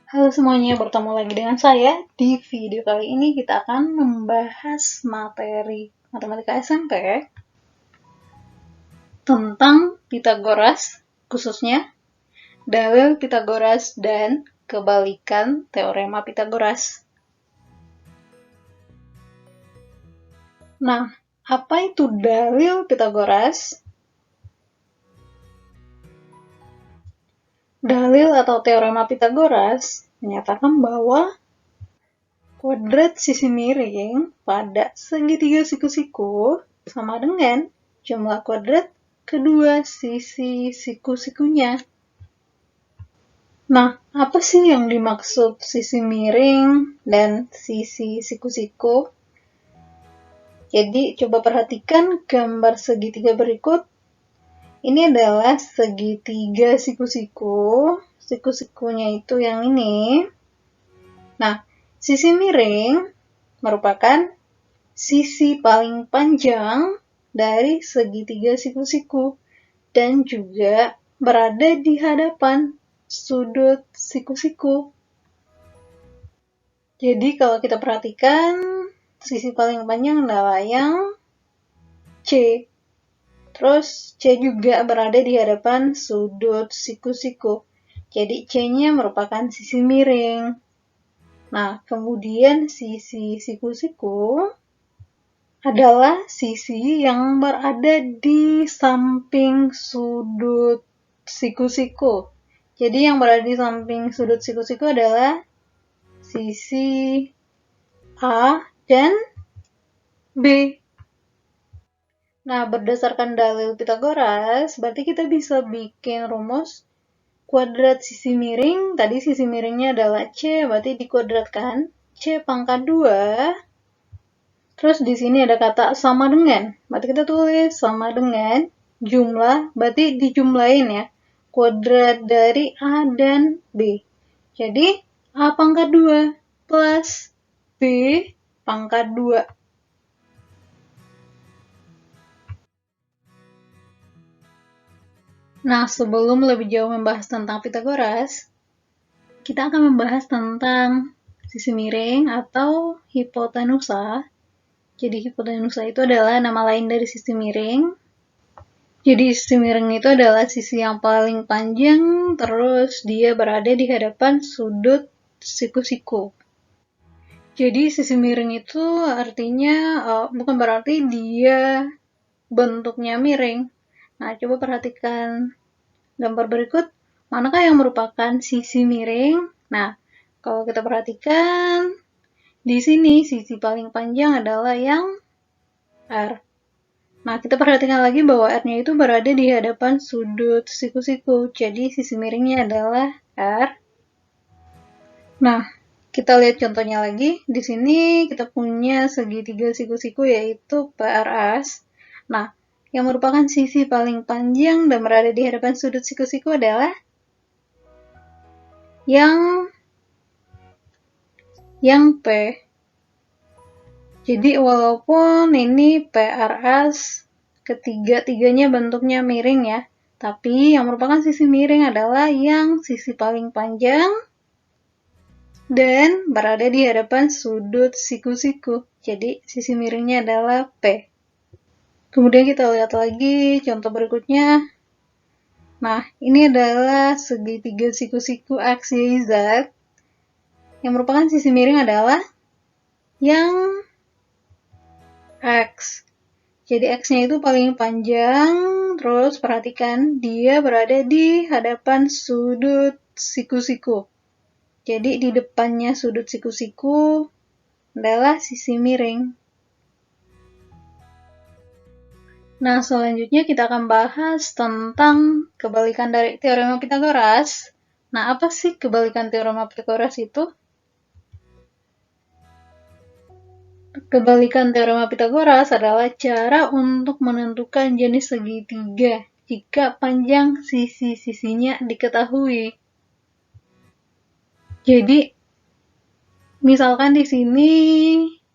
Halo semuanya, bertemu lagi dengan saya. Di video kali ini kita akan membahas materi matematika SMP tentang Pitagoras, khususnya dalil Pitagoras dan kebalikan teorema Pitagoras. Nah, apa itu dalil Pitagoras? Dalil atau teorema Pitagoras menyatakan bahwa kuadrat sisi miring pada segitiga siku-siku sama dengan jumlah kuadrat kedua sisi siku-sikunya. Nah, apa sih yang dimaksud sisi miring dan sisi siku-siku? Jadi, coba perhatikan gambar segitiga berikut. Ini adalah segitiga siku-siku. Siku-sikunya itu yang ini. Nah, sisi miring merupakan sisi paling panjang dari segitiga siku-siku dan juga berada di hadapan sudut siku-siku. Jadi kalau kita perhatikan, sisi paling panjang adalah yang C. Terus C juga berada di hadapan sudut siku-siku. Jadi C-nya merupakan sisi miring. Nah, kemudian sisi siku-siku adalah sisi yang berada di samping sudut siku-siku. Jadi yang berada di samping sudut siku-siku adalah sisi A dan B. Nah, berdasarkan dalil Pitagoras, berarti kita bisa bikin rumus kuadrat sisi miring. Tadi sisi miringnya adalah C, berarti dikuadratkan. C pangkat 2. Terus di sini ada kata sama dengan. Berarti kita tulis sama dengan jumlah, berarti dijumlahin ya. Kuadrat dari A dan B. Jadi A pangkat 2 plus B pangkat 2. Nah, sebelum lebih jauh membahas tentang Pitagoras, kita akan membahas tentang sisi miring atau hipotenusa. Jadi hipotenusa itu adalah nama lain dari sisi miring. Jadi sisi miring itu adalah sisi yang paling panjang, terus dia berada di hadapan sudut siku-siku. Jadi sisi miring itu artinya bukan berarti dia bentuknya miring. Nah, coba perhatikan gambar berikut, manakah yang merupakan sisi miring? Nah, kalau kita perhatikan, di sini sisi paling panjang adalah yang R. Nah, kita perhatikan lagi bahwa R-nya itu berada di hadapan sudut siku-siku. Jadi, sisi miringnya adalah R. Nah, kita lihat contohnya lagi. Di sini kita punya segitiga siku-siku yaitu PRS. Nah, yang merupakan sisi paling panjang dan berada di hadapan sudut siku-siku adalah yang P. Jadi walaupun ini PRS ketiga-tiganya bentuknya miring ya, tapi yang merupakan sisi miring adalah yang sisi paling panjang dan berada di hadapan sudut siku-siku. Jadi sisi miringnya adalah P. Kemudian kita lihat lagi contoh berikutnya. Nah, ini adalah segitiga siku-siku X, Y, Z. Yang merupakan sisi miring adalah yang X. Jadi X-nya itu paling panjang, terus perhatikan dia berada di hadapan sudut siku-siku. Jadi di depannya sudut siku-siku adalah sisi miring. Nah, selanjutnya kita akan bahas tentang kebalikan dari teorema Pitagoras. Nah, apa sih kebalikan teorema Pitagoras itu? Kebalikan teorema Pitagoras adalah cara untuk menentukan jenis segitiga jika panjang sisi-sisinya diketahui. Jadi, misalkan di sini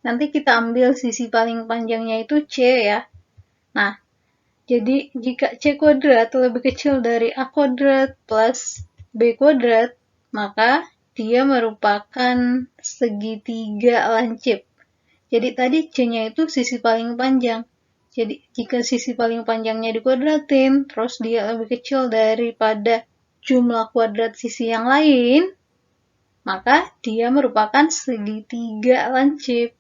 nanti kita ambil sisi paling panjangnya itu C ya. Nah, jadi jika C kuadrat lebih kecil dari A kuadrat plus B kuadrat, maka dia merupakan segitiga lancip. Jadi tadi C-nya itu sisi paling panjang. Jadi jika sisi paling panjangnya dikuadratin, terus dia lebih kecil daripada jumlah kuadrat sisi yang lain, maka dia merupakan segitiga lancip.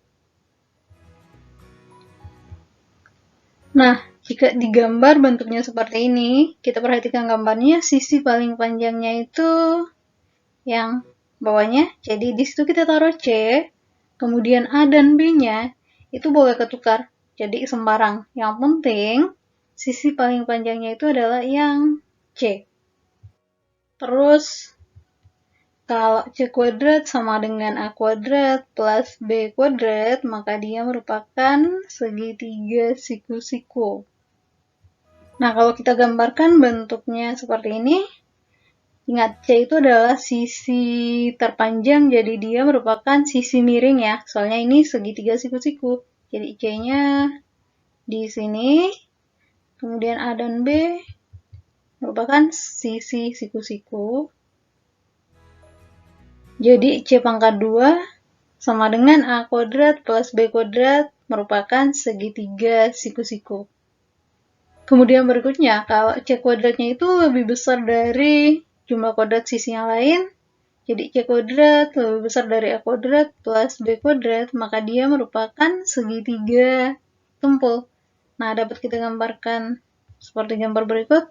Nah, jika digambar bentuknya seperti ini, kita perhatikan gambarnya, sisi paling panjangnya itu yang bawahnya. Jadi di situ kita taruh C, kemudian A dan B-nya itu boleh ketukar. Jadi sembarang. Yang penting sisi paling panjangnya itu adalah yang C. Terus kalau C kuadrat sama dengan A kuadrat plus B kuadrat, maka dia merupakan segitiga siku-siku. Nah, kalau kita gambarkan bentuknya seperti ini, ingat, C itu adalah sisi terpanjang, jadi dia merupakan sisi miring ya. Soalnya ini segitiga siku-siku. Jadi C-nya di sini, kemudian A dan B merupakan sisi siku-siku. Jadi C pangkat 2 sama dengan A kuadrat plus B kuadrat merupakan segitiga siku-siku. Kemudian berikutnya, kalau C kuadratnya itu lebih besar dari jumlah kuadrat sisi yang lain, jadi C kuadrat lebih besar dari A kuadrat plus B kuadrat, maka dia merupakan segitiga tumpul. Nah, dapat kita gambarkan seperti gambar berikut.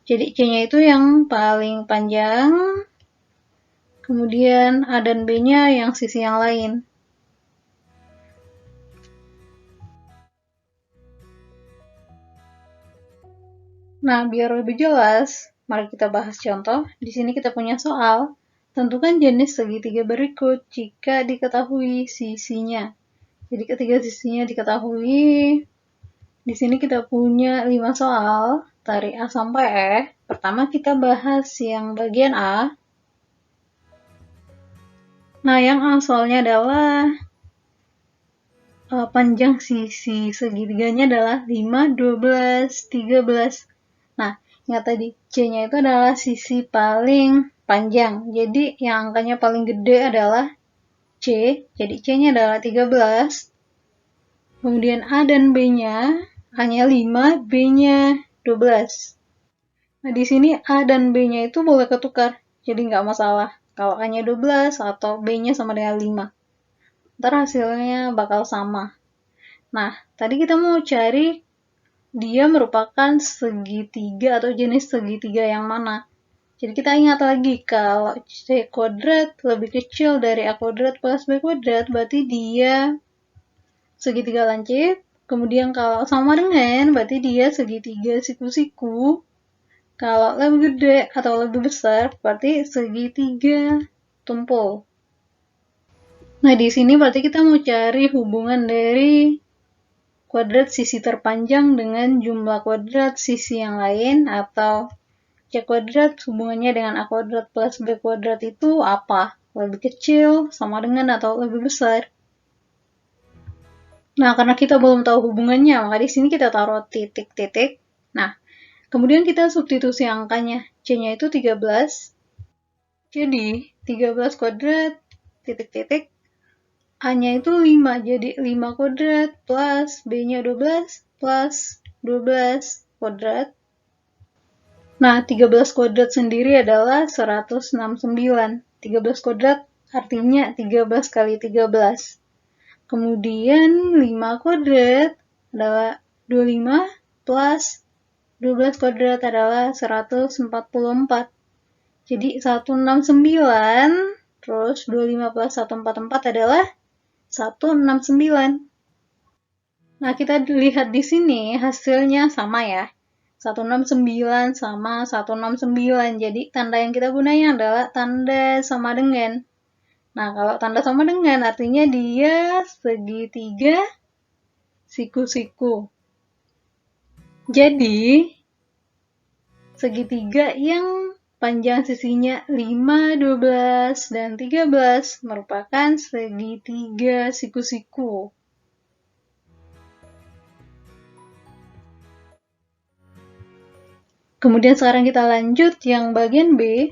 Jadi C-nya itu yang paling panjang, kemudian A dan B-nya yang sisi yang lain. Nah, biar lebih jelas, mari kita bahas contoh. Di sini kita punya soal. Tentukan jenis segitiga berikut jika diketahui sisinya. Jadi ketika sisinya diketahui, di sini kita punya 5 soal dari A sampai E. Pertama kita bahas yang bagian A. Nah, yang A soalnya adalah panjang sisi segitiganya adalah 5, 12, 13. Nah, ingat tadi, C-nya itu adalah sisi paling panjang. Jadi, yang angkanya paling gede adalah C. Jadi, C-nya adalah 13. Kemudian A dan B-nya, A-nya 5, B-nya 12. Nah, di sini A dan B-nya itu boleh ketukar. Jadi, nggak masalah. Kalau A-nya 12 atau B-nya sama dengan 5. Ntar hasilnya bakal sama. Nah, tadi kita mau cari dia merupakan segitiga atau jenis segitiga yang mana. Jadi kita ingat lagi, kalau C kuadrat lebih kecil dari A kuadrat plus B kuadrat, berarti dia segitiga lancip. Kemudian kalau sama dengan, berarti dia segitiga siku-siku. Kalau lebih gede atau lebih besar, berarti segitiga tumpul. Nah, di sini berarti kita mau cari hubungan dari kuadrat sisi terpanjang dengan jumlah kuadrat sisi yang lain, atau C kuadrat hubungannya dengan A kuadrat plus B kuadrat itu apa? Lebih kecil, sama dengan, atau lebih besar? Nah, karena kita belum tahu hubungannya, maka di sini kita taruh titik-titik. Nah, kemudian kita substitusi angkanya. C-nya itu 13. Jadi, 13 kuadrat, titik-titik, A-nya itu 5, jadi 5 kuadrat plus B-nya 12 plus 12 kuadrat. Nah, 13 kuadrat sendiri adalah 169. 13 kuadrat artinya 13 kali 13. Kemudian 5 kuadrat adalah 25 plus 12 kuadrat adalah 144. Jadi 169 terus 25 plus 144 adalah 169. Nah, kita lihat di sini hasilnya sama ya. 169 sama 169. Jadi, tanda yang kita gunakan adalah tanda sama dengan. Nah, kalau tanda sama dengan artinya dia segitiga siku-siku. Jadi, segitiga yang panjang sisinya 5, 12, dan 13 merupakan segitiga siku-siku. Kemudian sekarang kita lanjut yang bagian B.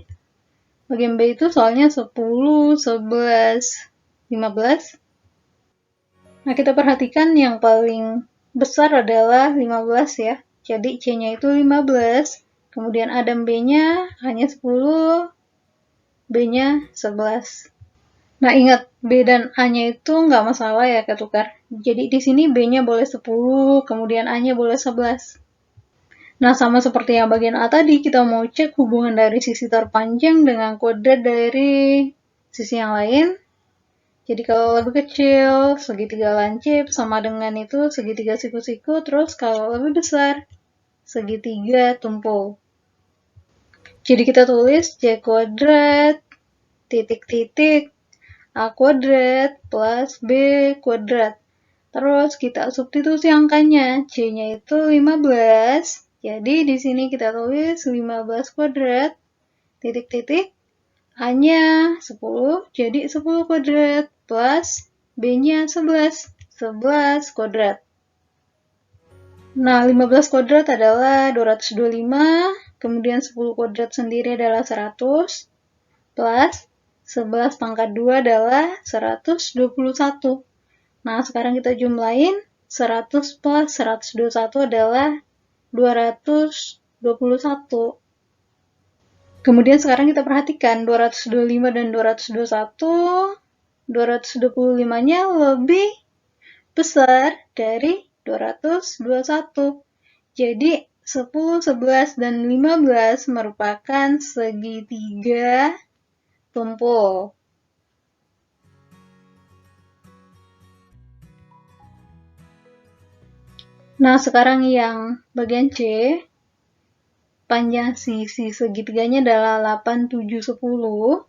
Bagian B itu soalnya 10, 11, 15. Nah, kita perhatikan yang paling besar adalah 15 ya. Jadi C-nya itu 15, kemudian Adam B-nya hanya 10, B-nya 11. Nah, ingat B dan A-nya itu nggak masalah ya ketukar. Jadi di sini B-nya boleh 10, kemudian A-nya boleh 11. Nah, sama seperti yang bagian A tadi, kita mau cek hubungan dari sisi terpanjang dengan kuadrat dari sisi yang lain. Jadi kalau lebih kecil, segitiga lancip, sama dengan itu segitiga siku-siku, terus kalau lebih besar, segitiga tumpul. Jadi kita tulis C kuadrat, titik-titik, A kuadrat plus B kuadrat. Terus kita substitusi angkanya. C-nya itu 15. Jadi di sini kita tulis 15 kuadrat, titik-titik. A-nya 10, jadi 10 kuadrat plus B-nya 11, 11 kuadrat. Nah, 15 kuadrat adalah 225, kemudian 10 kuadrat sendiri adalah 100, plus 11 pangkat 2 adalah 121. Nah, sekarang kita jumlahin, 100 plus 121 adalah 221. Kemudian sekarang kita perhatikan 225 dan 221, 225-nya lebih besar dari 221. Jadi 10, 11, dan 15 merupakan segitiga tumpul. Nah, sekarang yang bagian C, panjang sisi segitiganya adalah 8, 7, 10.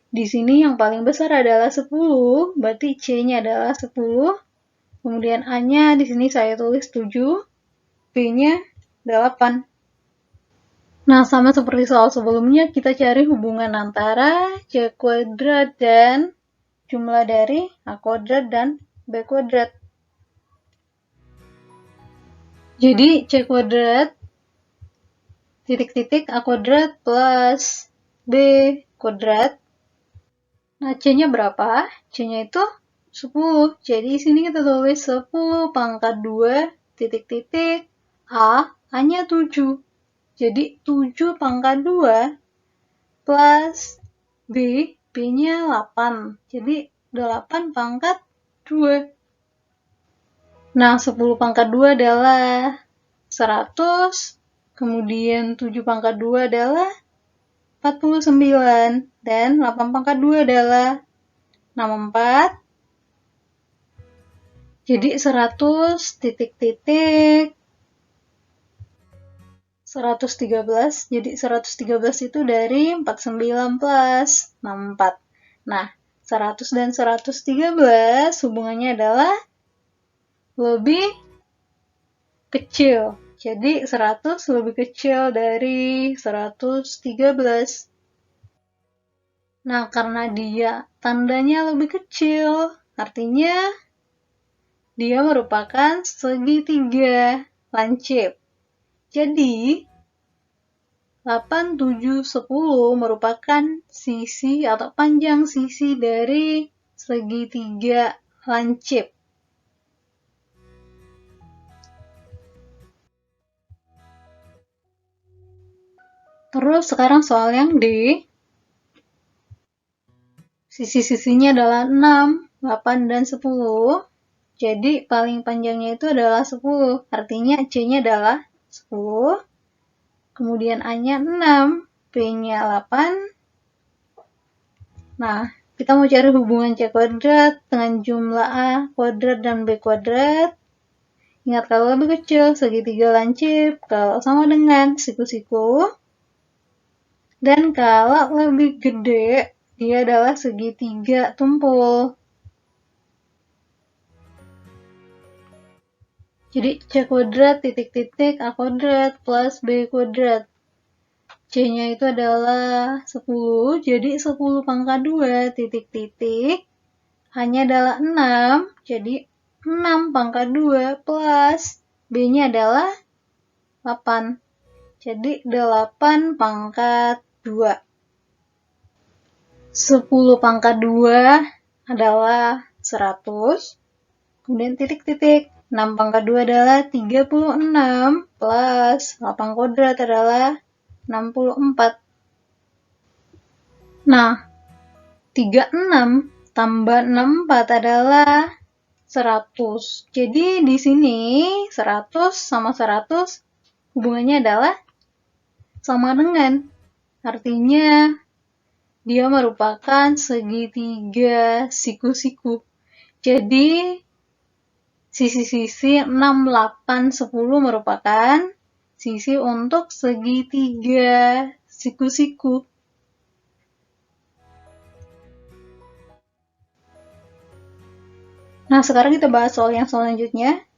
Di sini yang paling besar adalah 10, berarti C-nya adalah 10. Kemudian A-nya di sini saya tulis 7, B-nya 8. Nah, sama seperti soal sebelumnya, kita cari hubungan antara C kuadrat dan jumlah dari A kuadrat dan B kuadrat. Jadi, C kuadrat titik-titik A kuadrat plus B kuadrat. Nah, C-nya berapa? C-nya itu 10. Jadi, sini kita tulis 10 pangkat 2 titik-titik A, A-nya 7. Jadi, 7 pangkat 2 plus B, B-nya 8. Jadi, 8 pangkat 2. Nah, 10 pangkat 2 adalah 100, kemudian 7 pangkat 2 adalah 49, dan 8 pangkat 2 adalah 64. Jadi 100 titik-titik 113. Jadi 113 itu dari 49 plus 64. Nah, 100 dan 113 hubungannya adalah lebih kecil. Jadi 100 lebih kecil dari 113. Nah, karena dia tandanya lebih kecil, artinya dia merupakan segitiga lancip. Jadi, 8, 7, 10 merupakan sisi atau panjang sisi dari segitiga lancip. Terus sekarang soal yang D. Sisi-sisinya adalah 6, 8, dan 10. Jadi paling panjangnya itu adalah 10. Artinya C-nya adalah 10. Kemudian A-nya 6, B-nya 8. Nah, kita mau cari hubungan C kuadrat dengan jumlah A kuadrat dan B kuadrat. Ingat, kalau lebih kecil segitiga lancip, kalau sama dengan siku-siku. Dan kalau lebih gede, dia adalah segitiga tumpul. Jadi C kuadrat titik-titik A kuadrat plus B kuadrat. C-nya itu adalah 10, jadi 10 pangkat 2 titik-titik. A-nya adalah 6, jadi 6 pangkat 2 plus B-nya adalah 8. Jadi 8 pangkat 2. 10 pangkat 2 adalah 100. Kemudian titik-titik. 6 pangkat 2 adalah 36 plus 8 kuadrat adalah 64. Nah, 36 tambah 64 adalah 100. Jadi di sini 100 sama 100 hubungannya adalah sama dengan. Artinya dia merupakan segitiga siku-siku. Jadi sisi-sisi 6, 8, 10 merupakan sisi untuk segitiga siku-siku. Nah, sekarang kita bahas soal yang selanjutnya.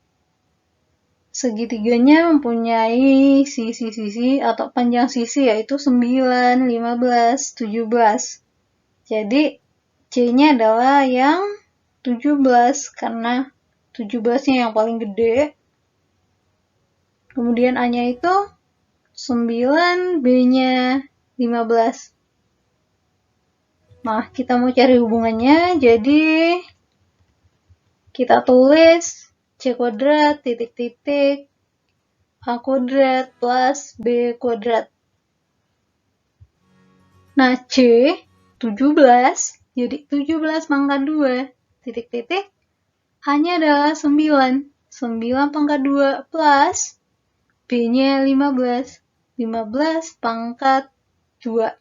Segitiganya mempunyai sisi-sisi atau panjang sisi yaitu 9, 15, 17. Jadi, C-nya adalah yang 17 karena 17-nya yang paling gede. Kemudian A-nya itu 9, B-nya 15. Nah, kita mau cari hubungannya, jadi kita tulis C kuadrat titik-titik A kuadrat plus B kuadrat. Nah, C 17, jadi 17 pangkat 2 titik-titik A-nya adalah 9. 9 pangkat 2 plus B-nya 15. 15 pangkat 2.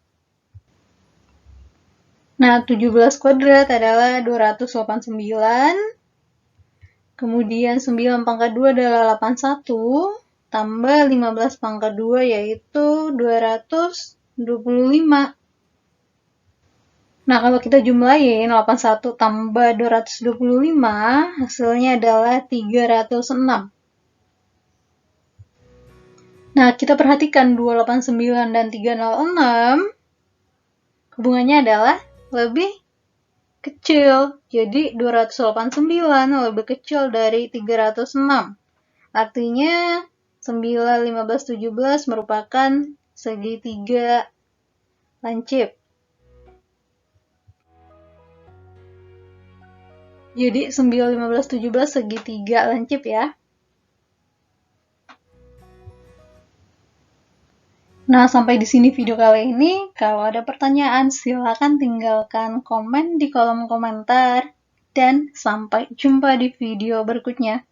Nah, 17 kuadrat adalah 289. Kemudian 9 pangkat 2 adalah 81. Tambah 15 pangkat 2 yaitu 225. Nah, kalau kita jumlahin 81 tambah 225, hasilnya adalah 306. Nah, kita perhatikan 289 dan 306, hubungannya adalah lebih kecil. Jadi, 289 lebih kecil dari 306. Artinya, 9, 15, 17 merupakan segitiga lancip. Jadi 9, 15, 17 segitiga lancip ya. Nah, sampai di sini video kali ini. Kalau ada pertanyaan, silakan tinggalkan komen di kolom komentar. Dan sampai jumpa di video berikutnya.